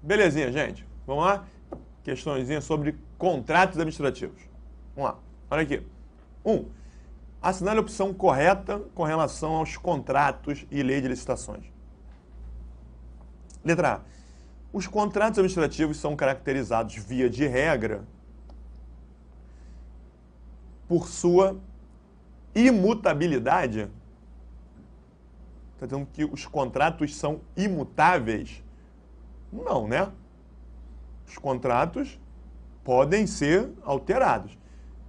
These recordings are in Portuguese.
Belezinha, gente. Vamos lá? Questõezinha sobre contratos administrativos. Vamos lá. Olha aqui. 1. Assinale a opção correta com relação aos contratos e lei de licitações. Letra A. Os contratos administrativos são caracterizados, via de regra, por sua imutabilidade. Está dizendo que os contratos são imutáveis? Não, né? Os contratos podem ser alterados.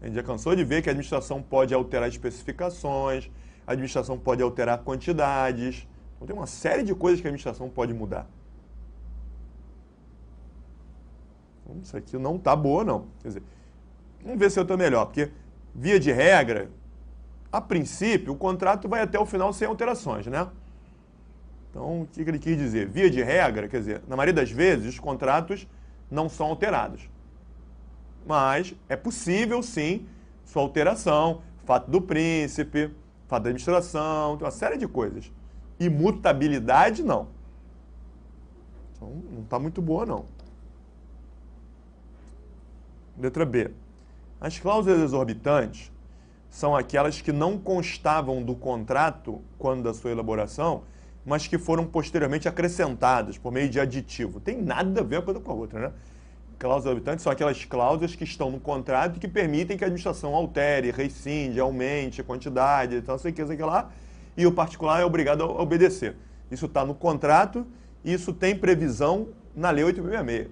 A gente já cansou de ver que a administração pode alterar especificações, a administração pode alterar quantidades. Então, tem uma série de coisas que a administração pode mudar. Então, isso aqui não está boa, não. Quer dizer, vamos ver se eu estou melhor, porque, via de regra, a princípio, o contrato vai até o final sem alterações, né? Então, o que ele quis dizer? Via de regra, quer dizer, na maioria das vezes, os contratos não são alterados. Mas é possível, sim, sua alteração, fato do príncipe, fato da administração, tem uma série de coisas. Imutabilidade, não. Então, não está muito boa, não. Letra B. As cláusulas exorbitantes são aquelas que não constavam do contrato quando da sua elaboração, mas que foram posteriormente acrescentadas por meio de aditivo. Tem nada a ver uma coisa com a outra, né? Cláusulas exorbitantes são aquelas cláusulas que estão no contrato e que permitem que a administração altere, rescinde, aumente a quantidade, então sei que lá, e o particular é obrigado a obedecer. Isso está no contrato e isso tem previsão na Lei 8.666.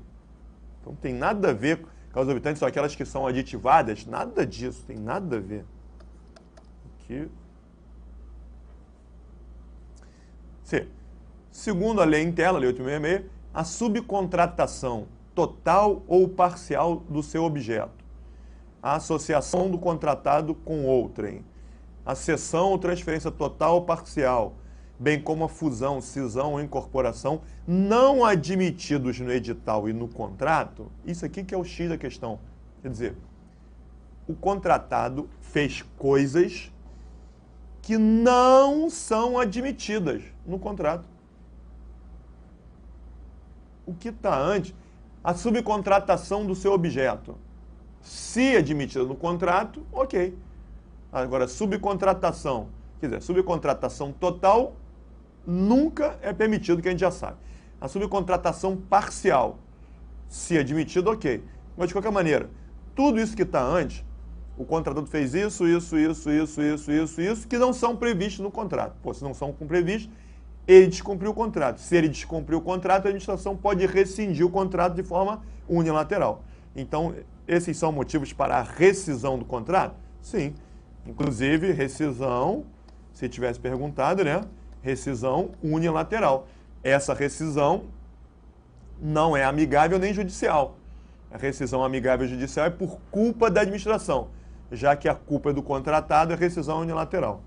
Então tem nada a ver. Cláusulas exorbitantes são aquelas que são aditivadas, nada disso, tem nada a ver. Aqui. C. Segundo a lei em tela, a Lei 8.666, a subcontratação total ou parcial do seu objeto, a associação do contratado com outrem, a cessão ou transferência total ou parcial, bem como a fusão, cisão ou incorporação, não admitidos no edital e no contrato, isso aqui que é o X da questão. Quer dizer, o contratado fez coisas que não são admitidas no contrato. O que está antes? A subcontratação do seu objeto. Se admitida no contrato, ok. Agora, subcontratação, quer dizer, subcontratação total nunca é permitido, que a gente já sabe. A subcontratação parcial, se admitido, ok. Mas, de qualquer maneira, tudo isso que está antes, o contratado fez isso, que não são previstos no contrato. Pô, se não são previstos, ele descumpriu o contrato. Se ele descumpriu o contrato, a administração pode rescindir o contrato de forma unilateral. Então, esses são motivos para a rescisão do contrato? Sim. Inclusive, rescisão, se tivesse perguntado, né? Rescisão unilateral. Essa rescisão não é amigável nem judicial. A rescisão amigável judicial é por culpa da administração, já que a culpa é do contratado, é rescisão unilateral.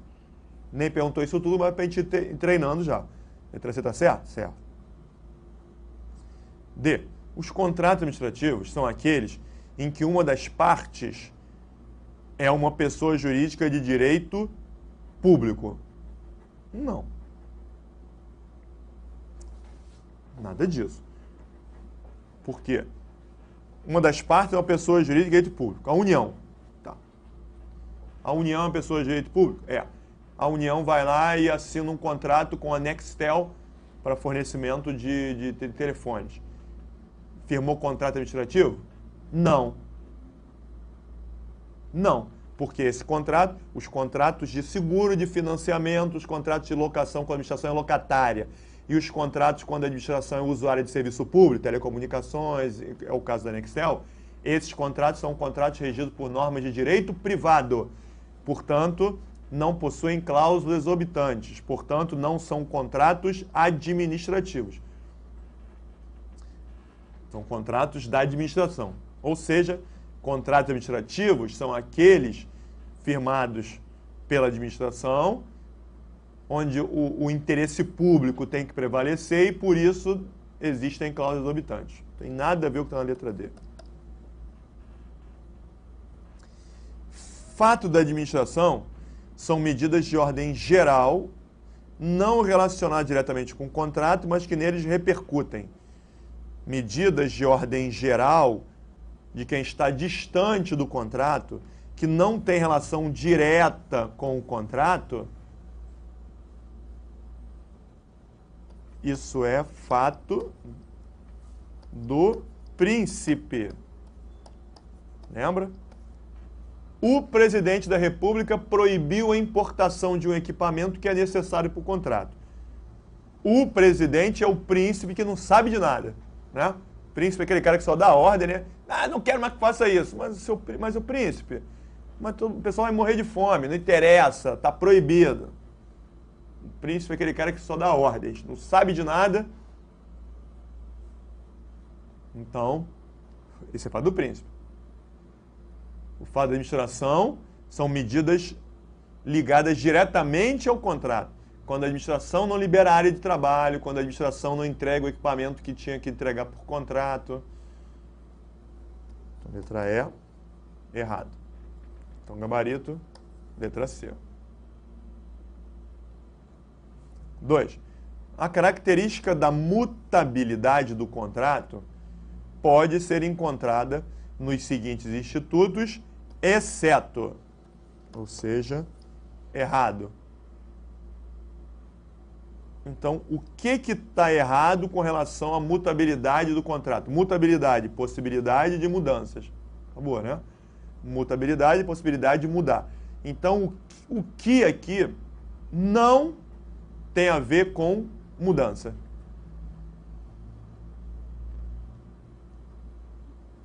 Nem perguntou isso tudo, mas para a gente ir treinando já. Letra C está certo? Certo. D. Os contratos administrativos são aqueles em que uma das partes é uma pessoa jurídica de direito público. Não. Nada disso. Por quê? Uma das partes é uma pessoa jurídica de direito público. A União. Tá. A União é uma pessoa de direito público? É. A União vai lá e assina um contrato com a Nextel para fornecimento de telefones. Firmou contrato administrativo? Não. Não, porque esse contrato, os contratos de seguro de financiamento, os contratos de locação quando a administração é locatária e os contratos quando a administração é usuária de serviço público, telecomunicações, é o caso da Nextel, esses contratos são contratos regidos por normas de direito privado. Portanto, não possuem cláusulas exorbitantes, portanto, não são contratos administrativos. São contratos da administração. Ou seja, contratos administrativos são aqueles firmados pela administração, onde o interesse público tem que prevalecer e, por isso, existem cláusulas exorbitantes. Não tem nada a ver com o que está na letra D. Fato da administração são medidas de ordem geral, não relacionadas diretamente com o contrato, mas que neles repercutem. medidas de ordem geral de quem está distante do contrato, que não tem relação direta com o contrato, isso é fato do príncipe. Lembra? O presidente da República proibiu a importação de um equipamento que é necessário para o contrato. O presidente é o príncipe que não sabe de nada, né? O príncipe é aquele cara que só dá ordem, né? Ah, não quero mais que faça isso. Mas o príncipe, o pessoal vai morrer de fome, não interessa, está proibido. O príncipe é aquele cara que só dá ordens, não sabe de nada. Então, esse é fato do príncipe. O fato da administração são medidas ligadas diretamente ao contrato. Quando a administração não libera a área de trabalho, quando a administração não entrega o equipamento que tinha que entregar por contrato. Então, letra E, errado. Então, gabarito, letra C. 2. A característica da mutabilidade do contrato pode ser encontrada nos seguintes institutos, exceto, ou seja, errado. Então, o que está errado com relação à mutabilidade do contrato? Mutabilidade, possibilidade de mudanças. Acabou, né? Mutabilidade, possibilidade de mudar. Então, o que aqui não tem a ver com mudança?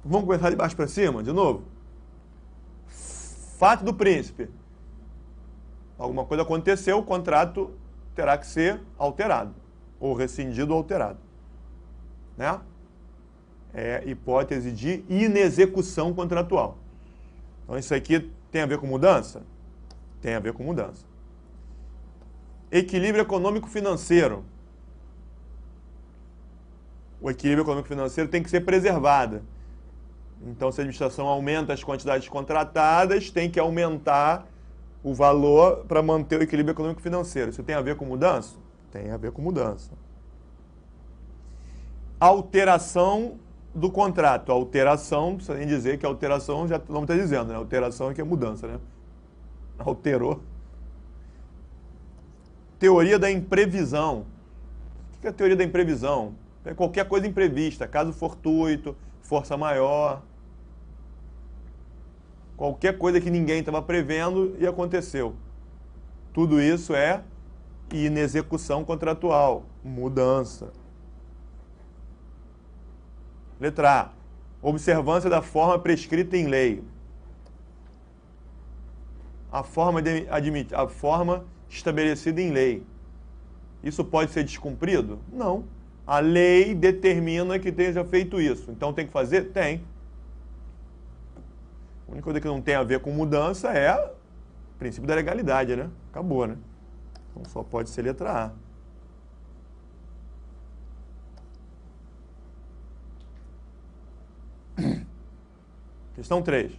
Vamos começar de baixo para cima, de novo? Fato do príncipe. Alguma coisa aconteceu, o contrato terá que ser alterado, ou rescindido ou alterado. Né? É hipótese de inexecução contratual. Então, isso aqui tem a ver com mudança? Tem a ver com mudança. Equilíbrio econômico-financeiro. O equilíbrio econômico-financeiro tem que ser preservado. Então, se a administração aumenta as quantidades contratadas, tem que aumentar o valor para manter o equilíbrio econômico-financeiro. Isso tem a ver com mudança? Tem a ver com mudança. Alteração do contrato. Alteração, precisa nem dizer que alteração, já não está dizendo, né? Alteração é que é mudança, né? Alterou. Teoria da imprevisão. O que é a teoria da imprevisão? É qualquer coisa imprevista, caso fortuito, força maior. Qualquer coisa que ninguém estava prevendo e aconteceu. Tudo isso é inexecução contratual, mudança. Letra A. Observância da forma prescrita em lei. A forma estabelecida em lei. Isso pode ser descumprido? Não. A lei determina que tenha feito isso. Então tem que fazer? Tem. A única coisa que não tem a ver com mudança é o princípio da legalidade, né? Acabou, né? Então só pode ser letra A. Questão 3.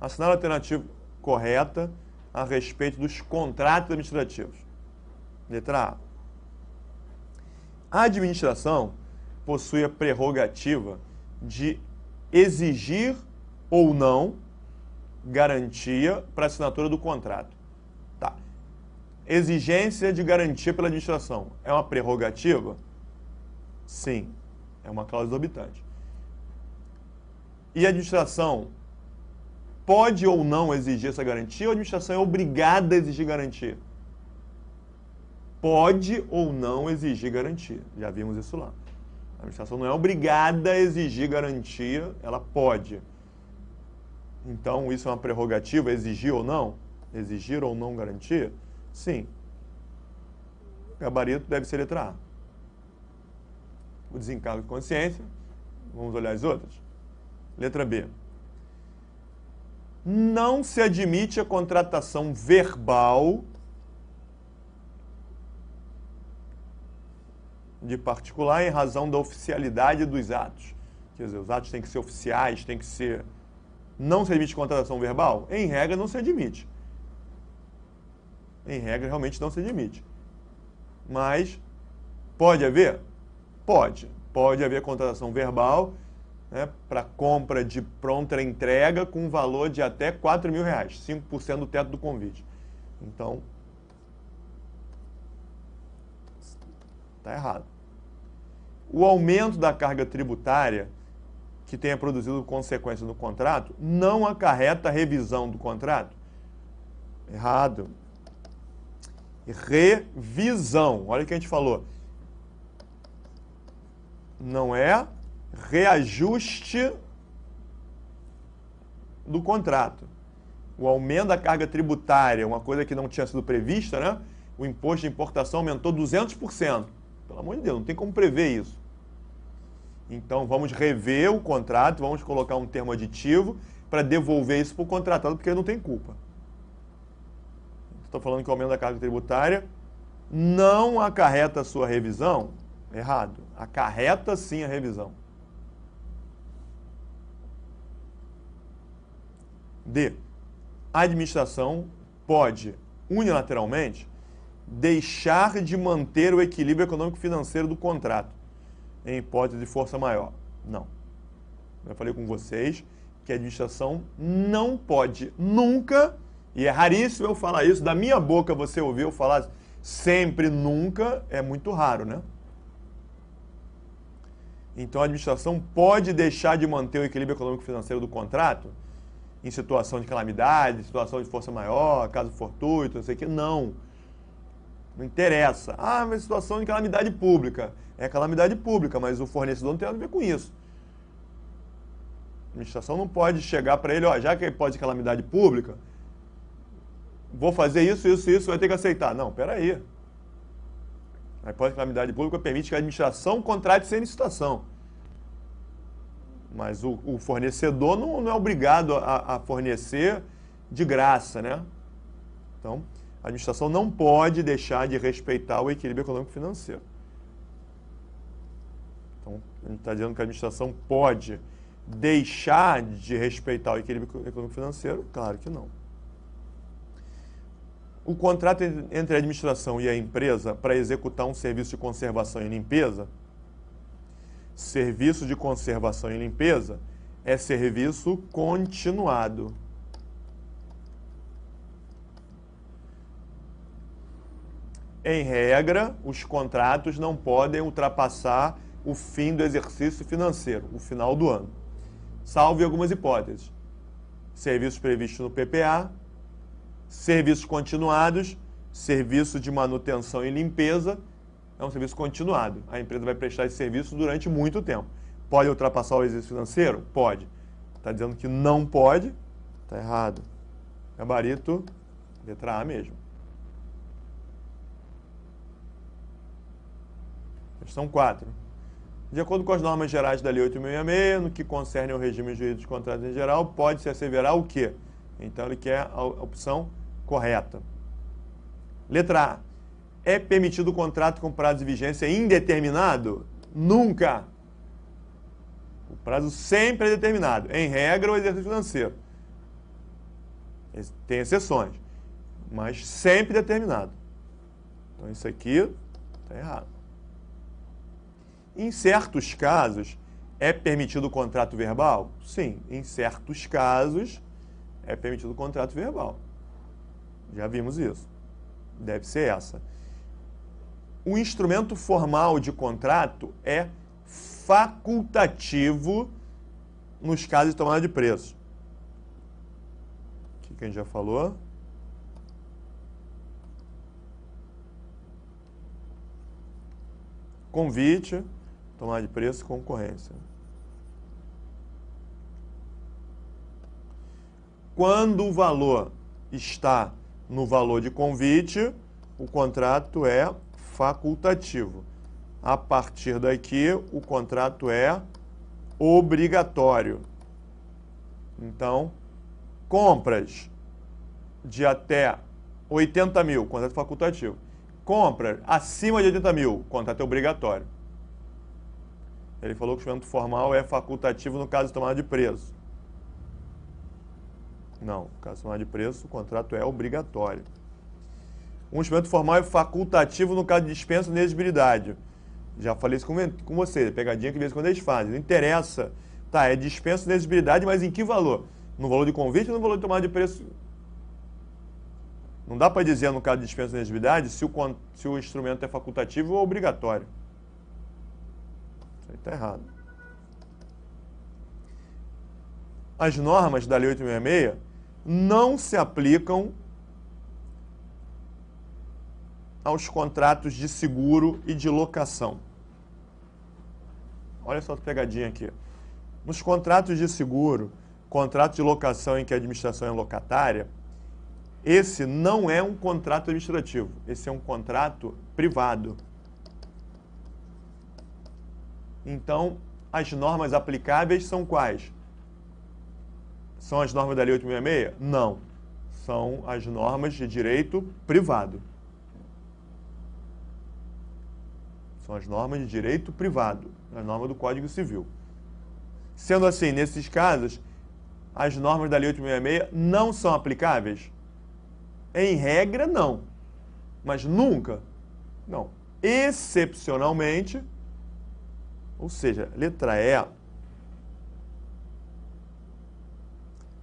Assinar a alternativa correta a respeito dos contratos administrativos. Letra A. A administração possui a prerrogativa de exigir ou não garantia para a assinatura do contrato. Tá. Exigência de garantia pela administração é uma prerrogativa? Sim, é uma cláusula exorbitante. E a administração pode ou não exigir essa garantia, ou a administração é obrigada a exigir garantia? Pode ou não exigir garantia. Já vimos isso lá. A administração não é obrigada a exigir garantia, ela pode. Então, isso é uma prerrogativa, exigir ou não? Exigir ou não garantia? Sim. O gabarito deve ser letra A. O desencargo de consciência. Vamos olhar as outras. Letra B. Não se admite a contratação verbal de particular em razão da oficialidade dos atos. Quer dizer, os atos têm que ser oficiais, têm que ser... Não se admite contratação verbal? Em regra, não se admite. Em regra, realmente não se admite. Mas, pode haver? Pode. pode haver contratação verbal, né, para compra de pronta entrega com valor de até R$4.000, 5% do teto do convite. Então, está errado. O aumento da carga tributária que tenha produzido consequência no contrato não acarreta a revisão do contrato? Errado. Revisão. Olha o que a gente falou. Não é reajuste do contrato. O aumento da carga tributária, uma coisa que não tinha sido prevista, né? O imposto de importação aumentou 200%. Pelo amor de Deus, não tem como prever isso. Então, vamos rever o contrato, vamos colocar um termo aditivo para devolver isso para o contratado, porque ele não tem culpa. Estou falando que o aumento da carga tributária não acarreta a sua revisão? Errado. Acarreta sim a revisão. D. A administração pode, unilateralmente, deixar de manter o equilíbrio econômico-financeiro do contrato, em hipótese de força maior. Não. Eu falei com vocês que a administração não pode nunca, e é raríssimo eu falar isso, da minha boca você ouviu eu falar sempre, nunca, é muito raro, né? Então a administração pode deixar de manter o equilíbrio econômico-financeiro do contrato em situação de calamidade, situação de força maior, caso fortuito, não sei o que. Não. Não interessa. Ah, mas situação de calamidade pública. É calamidade pública, mas o fornecedor não tem nada a ver com isso. A administração não pode chegar para ele, ó, já que ele pode de calamidade pública, vou fazer isso, vai ter que aceitar. Não, peraí. A hipótese de calamidade pública permite que a administração contrate sem licitação. Mas o fornecedor não é obrigado a fornecer de graça, né? Então, a administração não pode deixar de respeitar o equilíbrio econômico-financeiro. Então, a gente está dizendo que a administração pode deixar de respeitar o equilíbrio econômico-financeiro? Claro que não. O contrato entre a administração e a empresa para executar um serviço de conservação e limpeza, serviço de conservação e limpeza é serviço continuado. Em regra, os contratos não podem ultrapassar o fim do exercício financeiro, o final do ano, salvo em algumas hipóteses. Serviços previstos no PPA, serviços continuados, serviço de manutenção e limpeza, é um serviço continuado. A empresa vai prestar esse serviço durante muito tempo. Pode ultrapassar o exercício financeiro? Pode. Está dizendo que não pode? Está errado. Gabarito, letra A mesmo. Questão 4. De acordo com as normas gerais da Lei 8.066, no que concerne ao regime jurídico de contratos em geral, pode-se asseverar o quê? Então, ele quer a opção correta. Letra A. É permitido o contrato com prazo de vigência indeterminado? Nunca. O prazo sempre é determinado. Em regra, o exercício financeiro. Tem exceções, mas sempre determinado. Então, isso aqui está errado. Em certos casos, é permitido o contrato verbal? Sim, em certos casos, é permitido o contrato verbal. Já vimos isso. Deve ser essa. O instrumento formal de contrato é facultativo nos casos de tomada de preço. O que a gente já falou? Convite, tomada de preço e concorrência. Quando o valor está no valor de convite, o contrato é facultativo. A partir daqui, o contrato é obrigatório. Então, compras de até 80 mil, contrato facultativo. Compras acima de 80 mil, contrato é obrigatório. Ele falou que o instrumento formal é facultativo no caso de tomada de preço. Não, no caso de tomada de preço, o contrato é obrigatório. Um instrumento formal é facultativo no caso de dispensa de inexigibilidade. Já falei isso com você, pegadinha que de vez em quando eles fazem. Não interessa. Tá, é dispensa de exigibilidade, mas em que valor? No valor de convite ou no valor de tomada de preço? Não dá para dizer, no caso de dispensa de exigibilidade, se o instrumento é facultativo ou obrigatório. Isso aí está errado. As normas da Lei 866 não se aplicam aos contratos de seguro e de locação. Olha só a pegadinha aqui. Nos contratos de seguro, contrato de locação em que a administração é locatária, esse não é um contrato administrativo, esse é um contrato privado. Então, as normas aplicáveis são quais? São as normas da Lei 866? Não. São as normas de direito privado. São as normas de direito privado, a norma do Código Civil. Sendo assim, nesses casos, as normas da Lei 866 não são aplicáveis? Em regra, não. Mas nunca? Não. Excepcionalmente, ou seja, letra E,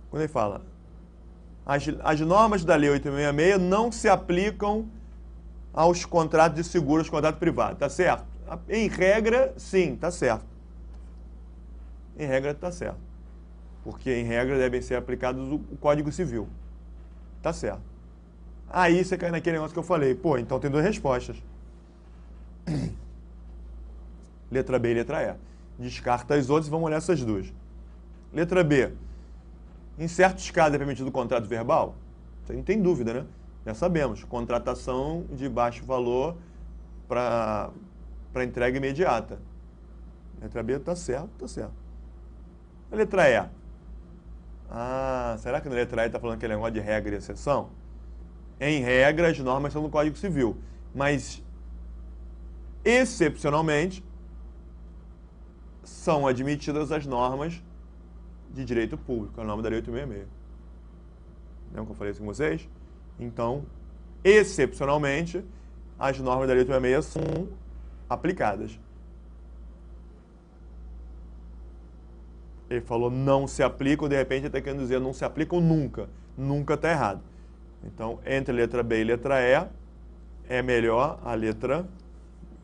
quando ele fala, as normas da Lei 866 não se aplicam aos contratos de seguros, contrato privado, tá certo? Em regra, sim, tá certo. Em regra, tá certo. Porque, em regra, devem ser aplicados o Código Civil. Tá certo. Aí você cai naquele negócio que eu falei. Pô, então tem duas respostas. Letra B e letra E. Descarta as outras e vamos olhar essas duas. Letra B. Em certos casos é permitido o contrato verbal? Isso aí não tem dúvida, né? Já sabemos. Contratação de baixo valor para entrega imediata. Letra B está certo, está certo. A letra E. Ah, será que na letra E está falando aquele negócio de regra e exceção? Em regra, as normas são no Código Civil. Mas, excepcionalmente, são admitidas as normas de direito público, a norma da Lei 866. Lembra que eu falei isso com vocês? Então, excepcionalmente, as normas da Lei 866 são aplicadas. Ele falou não se aplicam, de repente ele está querendo dizer não se aplicam nunca. Nunca está errado. Então, entre letra B e letra E, é melhor a letra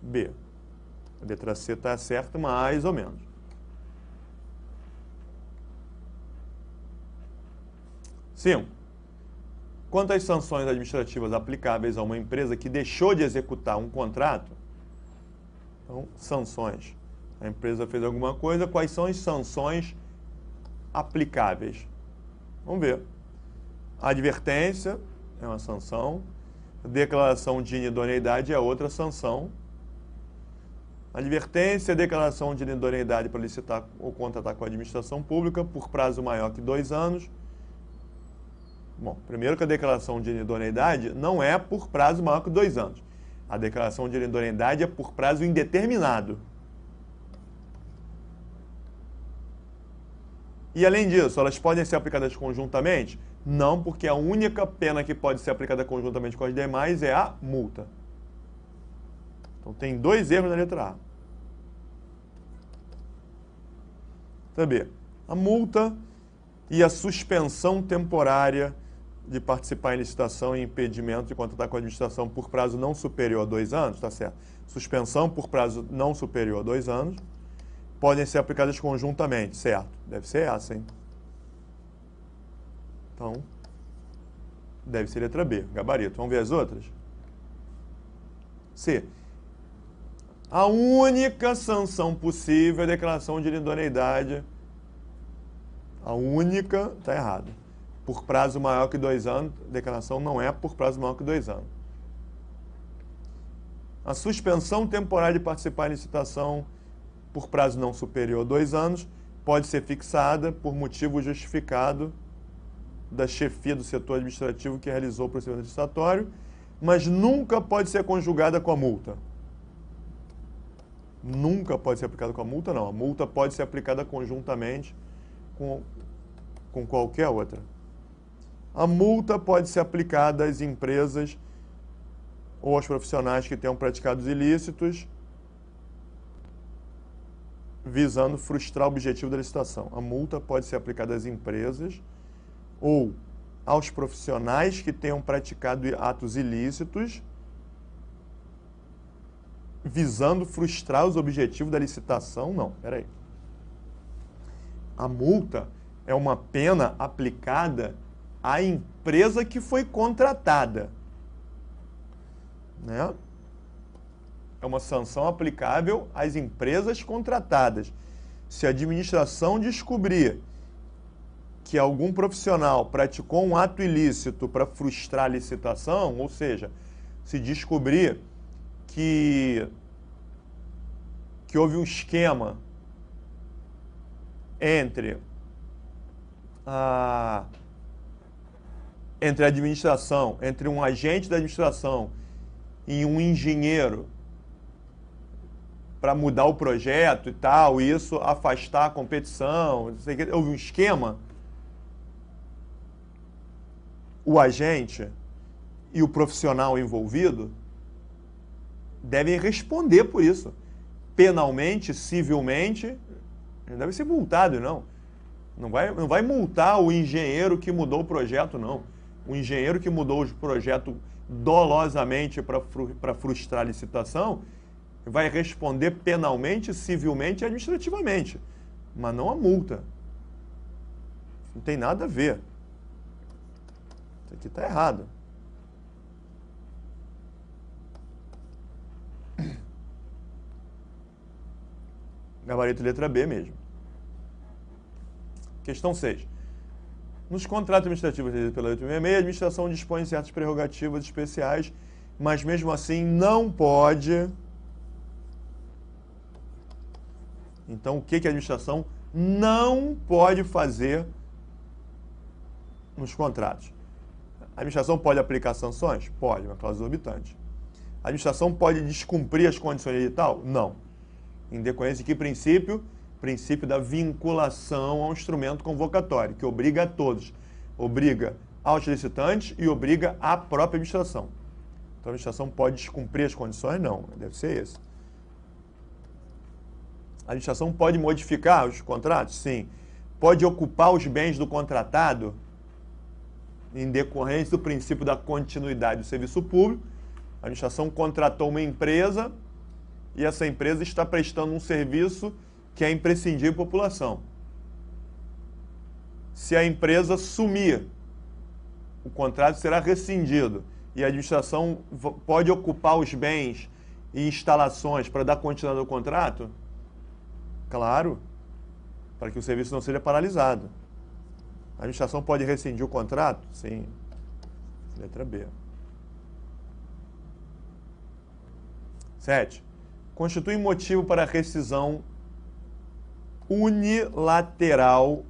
B. A letra C está certa, mais ou menos. Sim. Quanto às sanções administrativas aplicáveis a uma empresa que deixou de executar um contrato, então, sanções. A empresa fez alguma coisa, quais são as sanções aplicáveis? Vamos ver. A advertência é uma sanção. A declaração de inidoneidade é outra sanção. Advertência, declaração de inidoneidade para licitar ou contratar com a administração pública por prazo maior que 2 anos. Bom, primeiro que a declaração de inidoneidade não é por prazo maior que 2 anos. A declaração de inidoneidade é por prazo indeterminado. E além disso, elas podem ser aplicadas conjuntamente? Não, porque a única pena que pode ser aplicada conjuntamente com as demais é a multa. Então tem 2 erros na letra A. Letra B. A multa e a suspensão temporária de participar em licitação e impedimento de contratar com a administração por prazo não superior a 2 anos, tá certo? Suspensão por prazo não superior a 2 anos, podem ser aplicadas conjuntamente, certo? Deve ser essa, hein? Então, deve ser letra B, gabarito. Vamos ver as outras? C. A única sanção possível é a declaração de inidoneidade. A única, está errado. Por prazo maior que 2 anos, a declaração não é por prazo maior que 2 anos. A suspensão temporária de participar em licitação por prazo não superior a 2 anos pode ser fixada por motivo justificado da chefia do setor administrativo que realizou o procedimento licitatório, mas nunca pode ser conjugada com a multa. Nunca pode ser aplicada com a multa, não. A multa pode ser aplicada conjuntamente com qualquer outra. A multa pode ser aplicada às empresas ou aos profissionais que tenham praticado ilícitos visando frustrar o objetivo da licitação. A multa pode ser aplicada às empresas ou aos profissionais que tenham praticado atos ilícitos visando frustrar os objetivos da licitação. Não, peraí. A multa é uma pena aplicada à empresa que foi contratada, né? É uma sanção aplicável às empresas contratadas. Se a administração descobrir que algum profissional praticou um ato ilícito para frustrar a licitação, ou seja, se descobrir que houve um esquema entre a administração, entre um agente da administração e um engenheiro para mudar o projeto e tal, e isso afastar a competição, não sei o que, houve um esquema, o agente e o profissional envolvido devem responder por isso. Penalmente, civilmente, não deve ser multado, não. Não vai multar o engenheiro que mudou o projeto, não. O engenheiro que mudou o projeto dolosamente para frustrar a licitação vai responder penalmente, civilmente e administrativamente, mas não a multa. Não tem nada a ver. Isso aqui está errado. Gabarito letra B mesmo. Questão 6. Nos contratos administrativos regidos pela 866, a administração dispõe de certas prerrogativas especiais, mas mesmo assim não pode. Então, o que a administração não pode fazer nos contratos? A administração pode aplicar sanções? Pode, uma cláusula exorbitante. A administração pode descumprir as condições de edital? Não. Em decorrência de que princípio? Princípio da vinculação ao instrumento convocatório, que obriga a todos. Obriga aos licitantes e obriga à própria administração. Então, a administração pode descumprir as condições? Não, deve ser esse. A administração pode modificar os contratos? Sim. Pode ocupar os bens do contratado em decorrência do princípio da continuidade do serviço público. A administração contratou uma empresa e essa empresa está prestando um serviço que é imprescindível para a população. Se a empresa sumir, o contrato será rescindido e a administração pode ocupar os bens e instalações para dar continuidade ao contrato? Claro, para que o serviço não seja paralisado. A administração pode rescindir o contrato? Sim. Letra B. 7. Constitui motivo para rescisão unilateral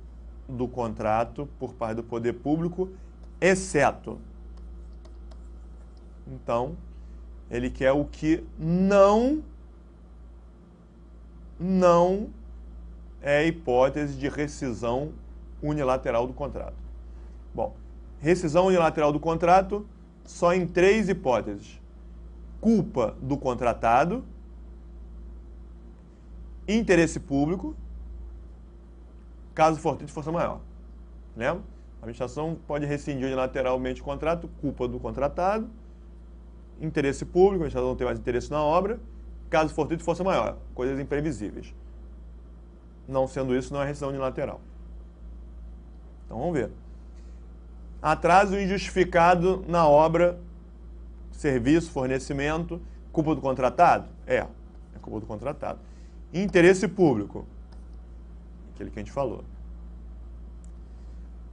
do contrato por parte do poder público, exceto. Então, ele quer o que não é hipótese de rescisão unilateral do contrato. Bom, rescisão unilateral do contrato só em 3 hipóteses. Culpa do contratado, interesse público, caso fortuito de força maior. Lembra? A administração pode rescindir unilateralmente o contrato, culpa do contratado, interesse público, a administração não tem mais interesse na obra, caso fortuito de força maior, coisas imprevisíveis. Não sendo isso, não é rescisão unilateral. Então vamos ver. Atraso injustificado na obra, serviço, fornecimento, culpa do contratado? É culpa do contratado. Interesse público, aquele que a gente falou.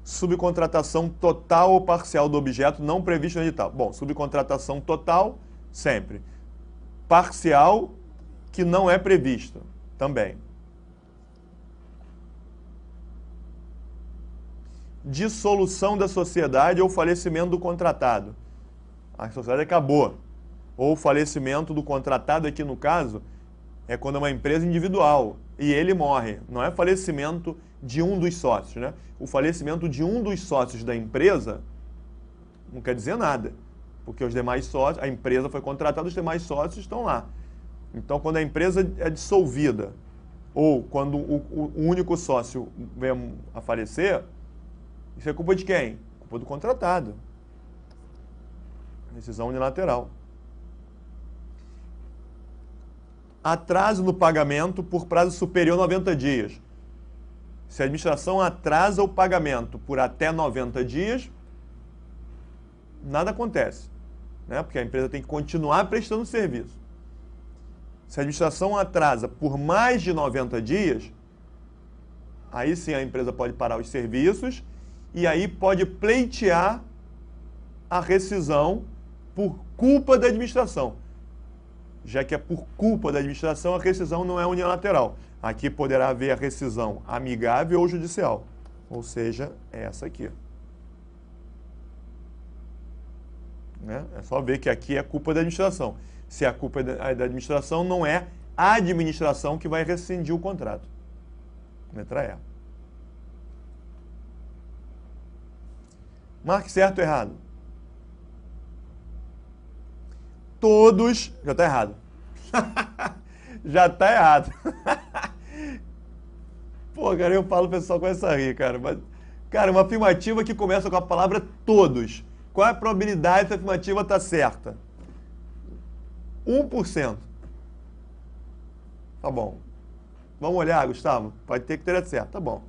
Subcontratação total ou parcial do objeto não previsto no edital. Bom, subcontratação total, sempre. Parcial, que não é previsto, também. Dissolução da sociedade ou falecimento do contratado. A sociedade acabou. Ou falecimento do contratado, aqui no caso, é quando é uma empresa individual e ele morre. Não é falecimento de um dos sócios, né? O falecimento de um dos sócios da empresa não quer dizer nada, porque os demais sócios, a empresa foi contratada, os demais sócios estão lá. Então, quando a empresa é dissolvida, ou quando o único sócio vem a falecer, isso é culpa de quem? Culpa do contratado. Rescisão unilateral. Atraso no pagamento por prazo superior a 90 dias. Se a administração atrasa o pagamento por até 90 dias, nada acontece, né? Porque a empresa tem que continuar prestando serviço. Se a administração atrasa por mais de 90 dias, aí sim a empresa pode parar os serviços e aí pode pleitear a rescisão por culpa da administração. Já que é por culpa da administração, a rescisão não é unilateral. Aqui poderá haver a rescisão amigável ou judicial. Ou seja, é essa aqui. Né? É só ver que aqui é culpa da administração. Se a culpa é da administração, não é a administração que vai rescindir o contrato. Letra E. Marque certo ou errado. Todos... Já está errado. Já está errado. Pô, cara, eu falo, o pessoal começa a rir, cara. Mas, cara, uma afirmativa que começa com a palavra todos. Qual é a probabilidade dessa afirmativa estar certa? 1%. Tá bom. Vamos olhar, Gustavo? Pode ter que ter certo. Tá bom.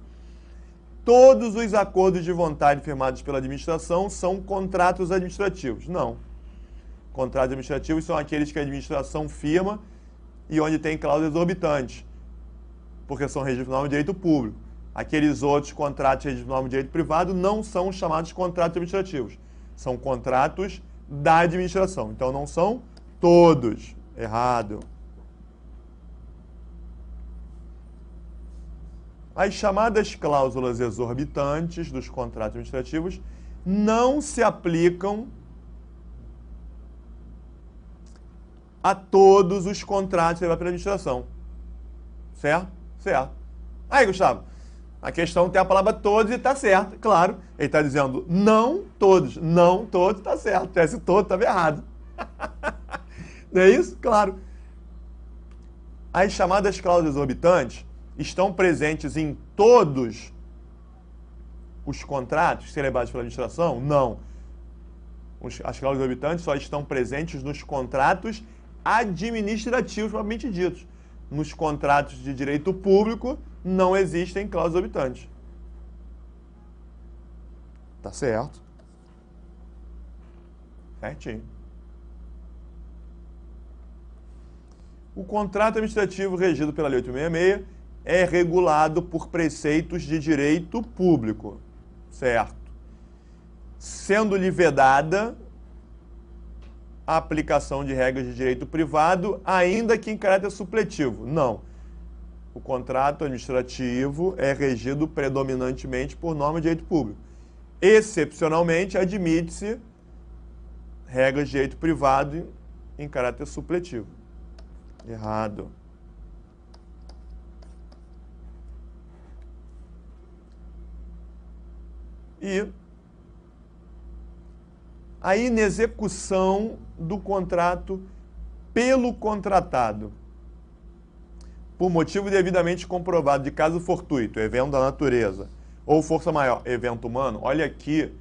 Todos os acordos de vontade firmados pela administração são contratos administrativos. Não. Contratos administrativos são aqueles que a administração firma e onde tem cláusulas exorbitantes, porque são regidos por norma de direito público. Aqueles outros contratos regidos por norma de direito privado não são chamados contratos administrativos. São contratos da administração. Então, não são todos. Errado. As chamadas cláusulas exorbitantes dos contratos administrativos não se aplicam a todos os contratos levados pela administração. Certo? Certo. Aí, Gustavo, a questão tem a palavra todos e está certo, claro. Ele está dizendo não todos. Não todos está certo. Se tivesse todo, estava errado. Não é isso? Claro. As chamadas cláusulas exorbitantes estão presentes em todos os contratos celebrados pela administração? Não. As cláusulas exorbitantes só estão presentes nos contratos administrativos propriamente ditos. Nos contratos de direito público não existem cláusulas exorbitantes. Tá certo? Certinho. O contrato administrativo regido pela Lei 866 é regulado por preceitos de direito público. Certo. Sendo-lhe vedada a aplicação de regras de direito privado, ainda que em caráter supletivo. Não. O contrato administrativo é regido predominantemente por norma de direito público. Excepcionalmente, admite-se regras de direito privado em caráter supletivo. Errado. E a inexecução do contrato pelo contratado, por motivo devidamente comprovado de caso fortuito, evento da natureza, ou força maior, evento humano. Olha aqui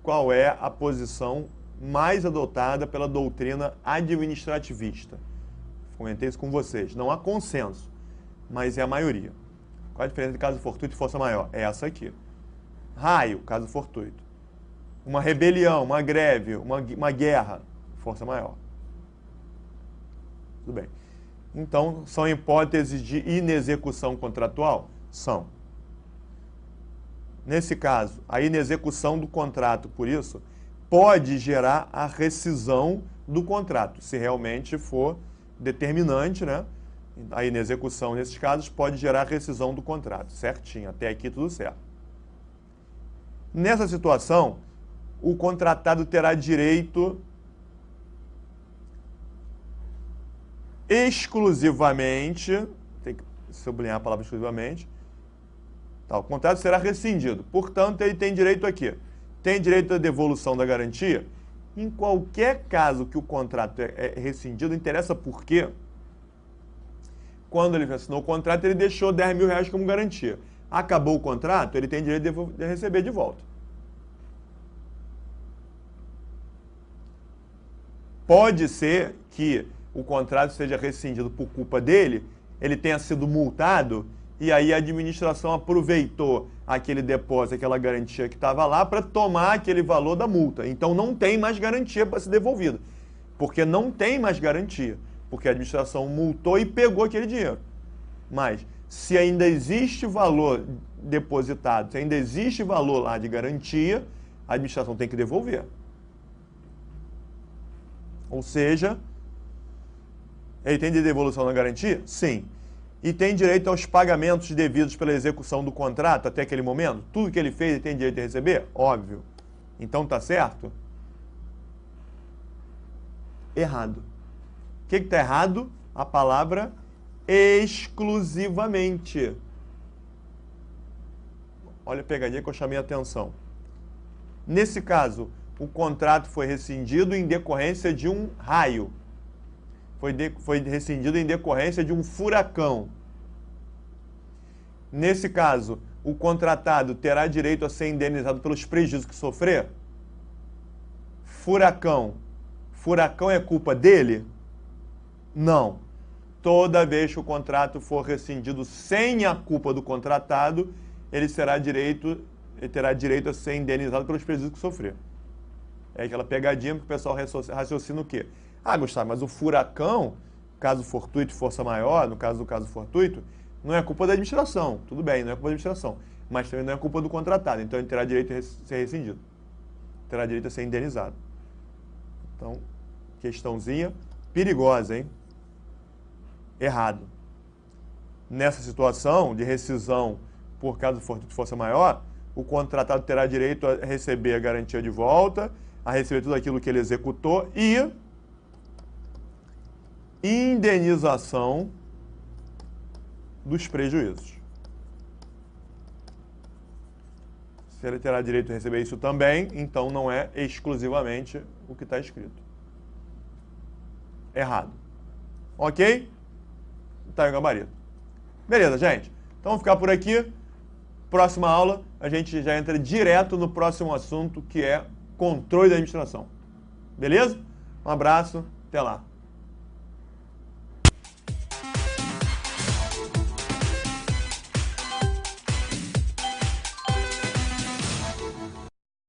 qual é a posição mais adotada pela doutrina administrativista. Comentei isso com vocês. Não há consenso, mas é a maioria. Qual a diferença de caso fortuito e força maior? É essa aqui. Raio, caso fortuito. Uma rebelião, uma greve, uma guerra, força maior. Tudo bem. Então, são hipóteses de inexecução contratual? São. Nesse caso, a inexecução do contrato, por isso, pode gerar a rescisão do contrato, se realmente for determinante, né? A inexecução, nesses casos, pode gerar a rescisão do contrato. Certinho, até aqui tudo certo. Nessa situação, o contratado terá direito exclusivamente, tem que sublinhar a palavra exclusivamente, tá, o contrato será rescindido. Portanto, ele tem direito aqui. Tem direito à devolução da garantia? Em qualquer caso que o contrato é rescindido, interessa por quê? Quando ele assinou o contrato, ele deixou 10 mil reais como garantia. Acabou o contrato, ele tem direito de receber de volta. Pode ser que o contrato seja rescindido por culpa dele, ele tenha sido multado, e aí a administração aproveitou aquele depósito, aquela garantia que estava lá, para tomar aquele valor da multa. Então não tem mais garantia para ser devolvida, porque não tem mais garantia, porque a administração multou e pegou aquele dinheiro. Mas se ainda existe valor depositado, se ainda existe valor lá de garantia, a administração tem que devolver. Ou seja, ele tem de devolução da garantia? Sim. E tem direito aos pagamentos devidos pela execução do contrato até aquele momento? Tudo que ele fez ele tem direito de receber? Óbvio. Então tá certo? Errado. O que está errado? A palavra exclusivamente. Olha a pegadinha que eu chamei a atenção. Nesse caso, o contrato foi rescindido em decorrência de um raio. Foi rescindido em decorrência de um furacão. Nesse caso, o contratado terá direito a ser indenizado pelos prejuízos que sofrer? Furacão. Furacão é culpa dele? Não. Toda vez que o contrato for rescindido sem a culpa do contratado, ele terá direito a ser indenizado pelos prejuízos que sofrer. É aquela pegadinha que o pessoal raciocina o quê? Ah, Gustavo, mas o furacão, caso fortuito, força maior, no caso do caso fortuito, não é culpa da administração. Tudo bem, não é culpa da administração. Mas também não é culpa do contratado. Então ele terá direito a ser rescindido. Terá direito a ser indenizado. Então, questãozinha perigosa, hein? Errado. Nessa situação de rescisão por caso fortuito, força maior, o contratado terá direito a receber a garantia de volta, a receber tudo aquilo que ele executou e indenização dos prejuízos. Se ele terá direito a receber isso também, então não é exclusivamente o que está escrito. Errado. Ok? Está em gabarito. Beleza, gente? Então vamos ficar por aqui. Próxima aula, a gente já entra direto no próximo assunto, que é controle da administração. Beleza? Um abraço, até lá.